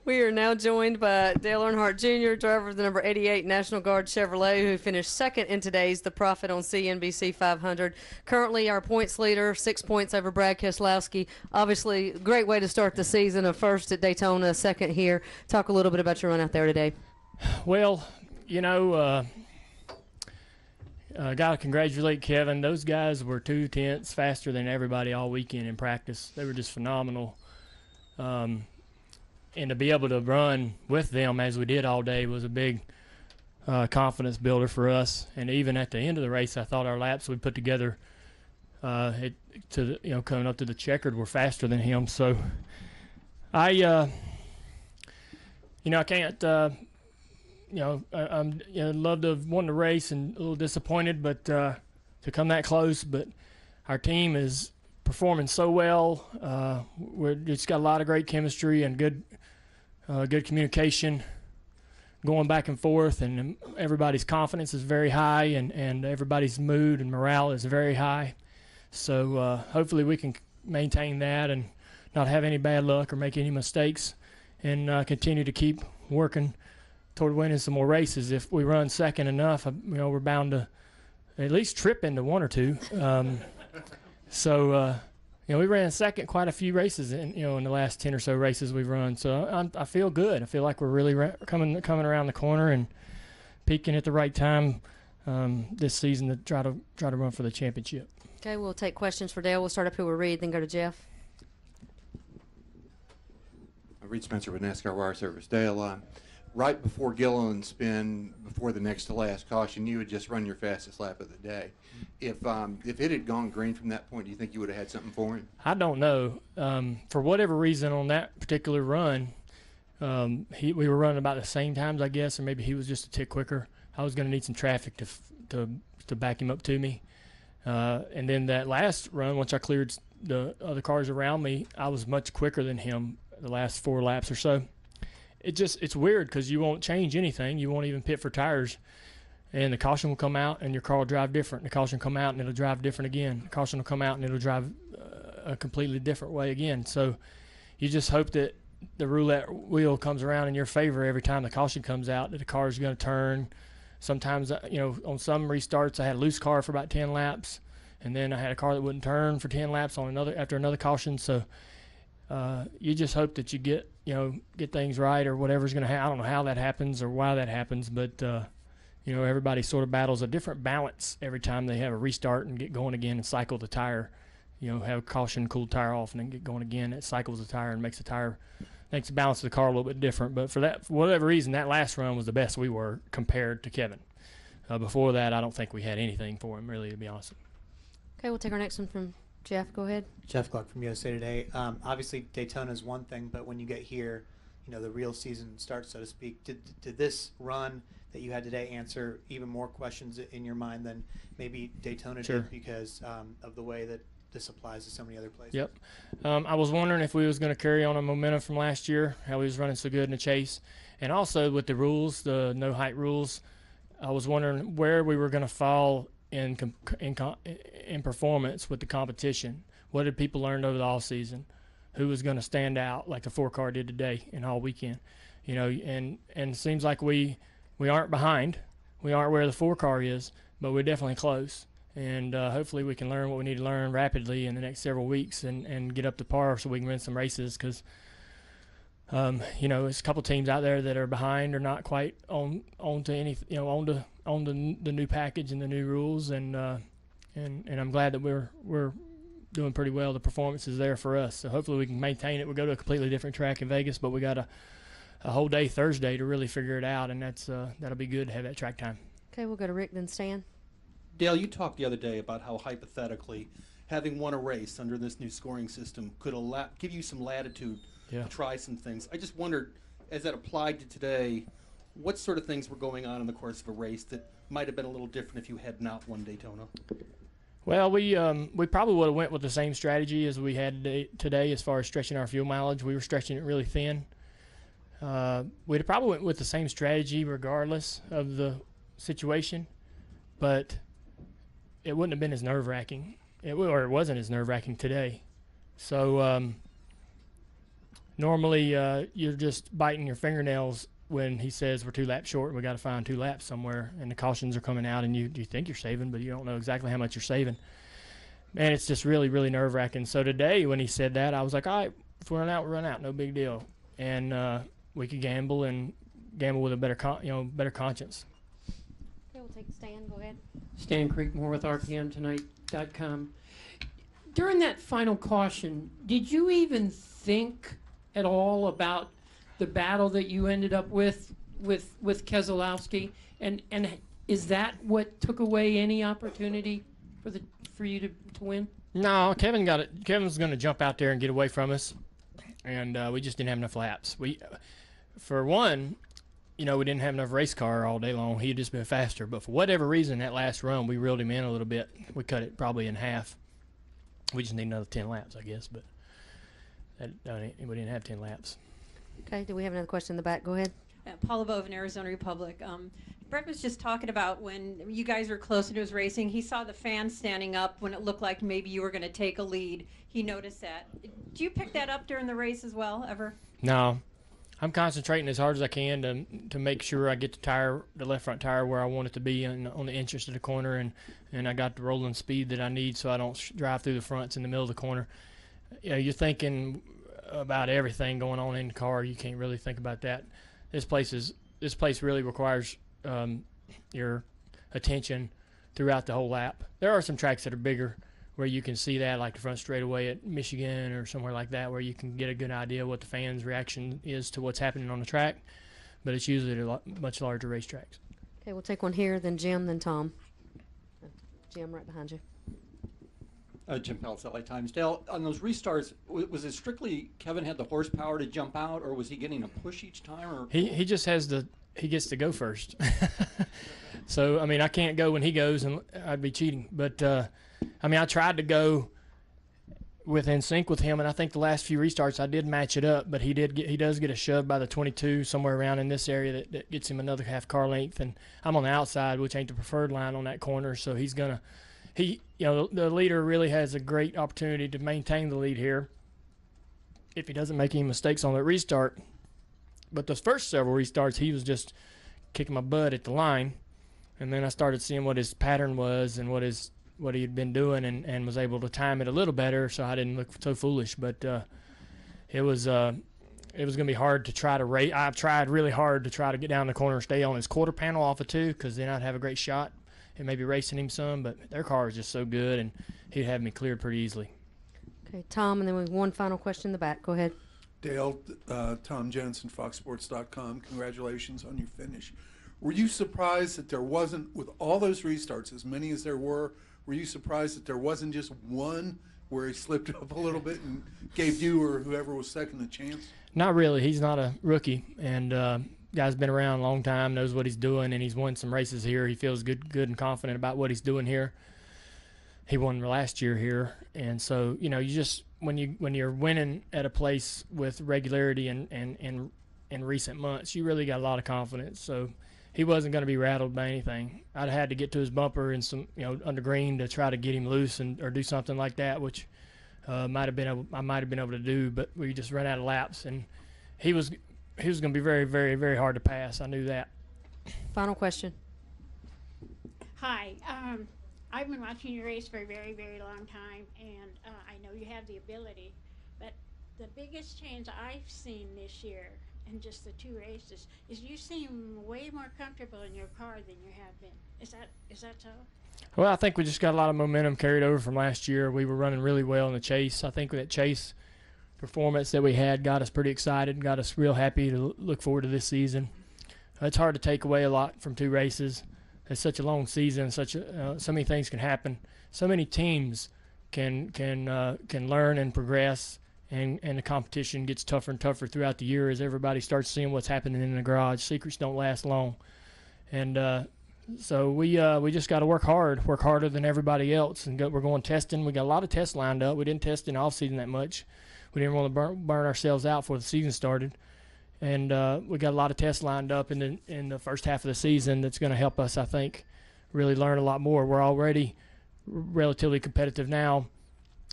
We are now joined by Dale Earnhardt Jr., driver of the number 88 National Guard Chevrolet, who finished second in today's The Profit on CNBC 500. Currently our points leader, 6 points over Brad Keselowski. Obviously, great way to start the season, a first at Daytona, second here. Talk a little bit about your run out there today. Well, got to congratulate Kevin. Those guys were 2/10 faster than everybody all weekend in practice. They were just phenomenal. And to be able to run with them as we did all day was a big confidence builder for us. And even at the end of the race, I thought our laps we put together coming up to the checkered were faster than him. So I can't. I'm love to have won the race and a little disappointed, but to come that close. But our team is performing so well. We're just got a lot of great chemistry and good communication going back and forth, and everybody's confidence is very high, and everybody's mood and morale is very high. So hopefully we can maintain that and not have any bad luck or make any mistakes, and continue to keep working toward winning some more races. If we run second enough, we're bound to at least trip into one or two. We ran second quite a few races in the last 10 or so races we've run. So I feel good. I feel like we're really coming around the corner and peaking at the right time this season to try to run for the championship. Okay, we'll take questions for Dale. We'll start up here with Reed, then go to Jeff. Reed Spencer with NASCAR Wire Service. Dale, right before Gilliland's spin, before the next to last caution, you had just run your fastest lap of the day. If it had gone green from that point, do you think you would have had something for him? I don't know. For whatever reason on that particular run, we were running about the same times, I guess, or maybe he was just a tick quicker. I was going to need some traffic to back him up to me. And then that last run, once I cleared the other cars around me, I was much quicker than him the last 4 laps or so. It's weird because you won't change anything. You won't even pit for tires. And the caution will come out and your car will drive different. The caution will come out and it'll drive different again. The caution will come out and it'll drive a completely different way again. So you just hope that the roulette wheel comes around in your favor every time the caution comes out, that the car is going to turn. Sometimes, on some restarts I had a loose car for about 10 laps, and then I had a car that wouldn't turn for 10 laps after another caution. So you just hope that you get things right or whatever's going to happen. I don't know how that happens or why that happens, but everybody sort of battles a different balance every time they have a restart and get going again and cycle the tire. Have a caution, cool the tire off, and then get going again. It cycles the tire and makes the balance of the car a little bit different. But for whatever reason, that last run was the best we were compared to Kevin. Before that, I don't think we had anything for him, really, to be honest. Okay, we'll take our next one from Jeff. Go ahead. Jeff Gluck from USA Today. Obviously, Daytona is one thing, but when you get here, the real season starts, so to speak. Did this run that you had today answer even more questions in your mind than maybe Daytona Sure. did because of the way that this applies to so many other places? Yep. I was wondering if we was going to carry on a momentum from last year, how we was running so good in the chase. And also with the rules, the no height rules, I was wondering where we were going to fall in performance with the competition. What did people learn over the off season? Who was going to stand out like the 4-car did today and all weekend? And it seems like we aren't behind. We aren't where the 4-car is, but we're definitely close. And hopefully we can learn what we need to learn rapidly in the next several weeks and get up to par so we can win some races because, there's a couple teams out there that are behind or not quite on to the new package and the new rules. And I'm glad that we're doing pretty well. The performance is there for us. So hopefully we can maintain it. We'll go to a completely different track in Vegas, but we got a whole day Thursday to really figure it out, and that'll be good to have that track time. Okay, we'll go to Rick, then Stan. Dale, you talked the other day about how hypothetically having won a race under this new scoring system could give you some latitude to try some things. I just wondered, as that applied to today, what sort of things were going on in the course of a race that might have been a little different if you had not won Daytona? Well, we probably would have went with the same strategy as we had today as far as stretching our fuel mileage. We were stretching it really thin. We'd have probably went with the same strategy regardless of the situation, but it wouldn't have been as nerve-wracking. It wasn't as nerve-wracking today. So normally you're just biting your fingernails when he says we're 2 laps short. We got to find 2 laps somewhere, and the cautions are coming out, and you think you're saving, but you don't know exactly how much you're saving. And it's just really, really nerve-wracking. So today when he said that, I was like, all right, if we run out, we run out, no big deal. And we could gamble with a better better conscience. Okay, we'll take Stan. Go ahead. Stan Creekmore with RPMtonight.com. During that final caution, did you even think at all about the battle that you ended up with Keselowski? And is that what took away any opportunity for you to win? No, Kevin got it. Kevin's going to jump out there and get away from us, and we just didn't have enough laps. For one, we didn't have enough race car all day long. He had just been faster, but for whatever reason, that last run we reeled him in a little bit. We cut it probably in half. We just need another 10 laps, I guess, but we didn't have 10 laps. Okay, do we have another question in the back? Go ahead. Paula Bovin, Arizona Republic. Brett was just talking about when you guys were closer to his racing, he saw the fans standing up when it looked like maybe you were going to take a lead. He noticed that. Do you pick that up during the race as well, ever? No. I'm concentrating as hard as I can to make sure I get the left front tire where I want it to be on the entrance of the corner, and I got the rolling speed that I need so I don't drive through the fronts in the middle of the corner. You're thinking about everything going on in the car. You can't really think about that. This place really requires your attention throughout the whole lap. There are some tracks that are bigger where you can see that, like the front straightaway at Michigan or somewhere like that, where you can get a good idea what the fans' reaction is to what's happening on the track. But it's usually much larger racetracks. Okay, we'll take one here, then Jim, then Tom. Jim, right behind you. Jim Peltz, LA Times. Dale, on those restarts, was it strictly Kevin had the horsepower to jump out, or was he getting a push each time? Or he just he gets to go first. So, I can't go when he goes, and I'd be cheating. But, I tried to go within sync with him, and I think the last few restarts I did match it up, but he does get a shove by the 22 somewhere around in this area that gets him another half car length, and I'm on the outside, which ain't the preferred line on that corner, so he's going to the leader really has a great opportunity to maintain the lead here if he doesn't make any mistakes on that restart. But those first several restarts, he was just kicking my butt at the line, and then I started seeing what his pattern was and what he had been doing, and was able to time it a little better, so I didn't look so foolish. But it was going to be hard to try to race. I've tried really hard to try to get down the corner and stay on his quarter panel off of 2, because then I'd have a great shot and maybe racing him some. But their car is just so good, and he'd have me cleared pretty easily. Okay, Tom, and then we have one final question in the back. Go ahead. Dale, Tom Jensen, FoxSports.com. Congratulations on your finish. Were you surprised that there wasn't, with all those restarts, as many as there were you surprised that there wasn't just one where he slipped up a little bit and gave you or whoever was second a chance? Not really. He's not a rookie, and guy's been around a long time, knows what he's doing, and he's won some races here. He feels good and confident about what he's doing here. He won last year here, and so you just when you're winning at a place with regularity and in recent months, you really got a lot of confidence. So he wasn't going to be rattled by anything. I'd had to get to his bumper and some under green to try to get him loose or do something like that, which I might have been able to do, but we just ran out of laps, and he was going to be very, very, very hard to pass. I knew that. Final question. Hi. I've been watching your race for a very, very long time, and I know you have the ability, but the biggest change I've seen this year in just the 2 races is you seem way more comfortable in your car than you have been. Is that so? Well, I think we just got a lot of momentum carried over from last year. We were running really well in the chase. I think that chase performance that we had got us pretty excited, got us real happy to look forward to this season. It's hard to take away a lot from 2 races. It's such a long season. So many things can happen. So many teams can learn and progress, and the competition gets tougher and tougher throughout the year as everybody starts seeing what's happening in the garage. Secrets don't last long, and so we just got to work harder than everybody else, and we're going testing. We got a lot of tests lined up. We didn't test in off season that much. We didn't want to burn ourselves out before the season started. And we got a lot of tests lined up in the first half of the season that's going to help us, I think, really learn a lot more. We're already relatively competitive now,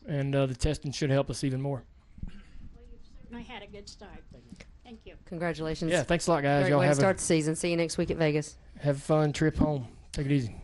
and the testing should help us even more. Well, you've and I had a good start. Thank you. Congratulations. Yeah, thanks a lot, guys. Great Y'all way to have start the season. See you next week at Vegas. a fun trip home. Take it easy.